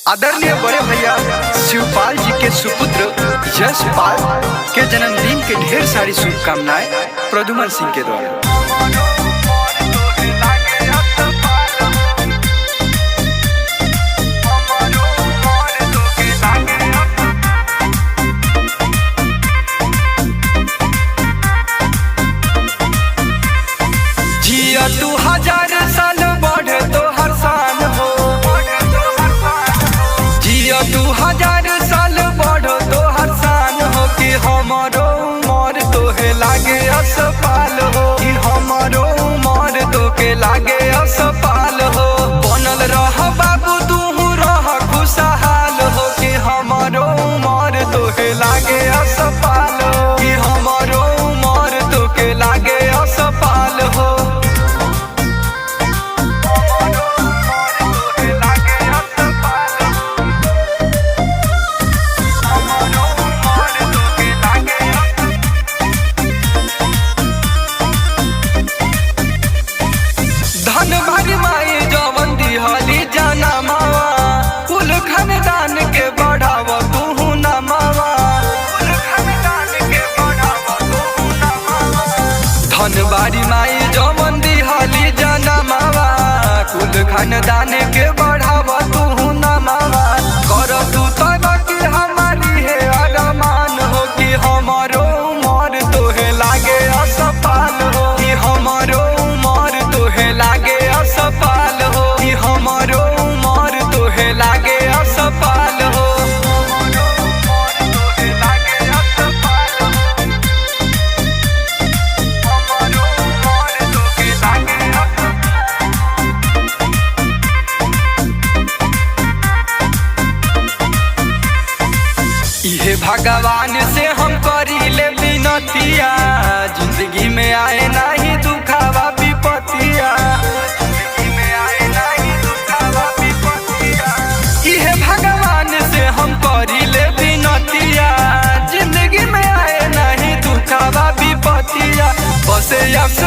आदरणीय बड़े भैया शिवपाल जी के सुपुत्र यशपाल के जन्मदिन के ढेर सारी शुभकामनाएं प्रद्युमन सिंह के द्वारा। जिया 2000 साल बढ़े तो हर साल हो, जिया 2000 साल बढ़ो तो हर साल हो कि हमारो उमर तोहे लागे असपाल हो, कि हमारो उमर तोके लागे असपाल हो। बनल रह बाबू तू रह खुशहाल हो कि हमारो उमर तोहे लागे असपाल हो, कि हमारो उमर तोके लागे असपाल हो। धन भर माई जवन दिहली जाना मावा, कुल खानदान के बढ़ाव तू न मावा, कुल खानदान के बढ़ाव तू न मावा। धन बारी माई जवन दिहली जाना मावा, कुल खानदान के बढ़ाव तू न मावा। कर तू तब कि हमारी है अरमान हो, कि हमारो उमर तोहे लागे असपाल हो, कि हमारो उमर तोहे लागे असपाल हो, कि हमारो उमर तोहे लागे असपाल हो। इहे भगवान से हम करीले विनतिया, जिंदगी में आए नहीं दुखावा विपतिया, जिंदगी में आए नहीं दुखावा विपतिया। इहे भगवान से हम करीले विनतिया, जिंदगी में आए नहीं दुखावा विपतिया। बसे यश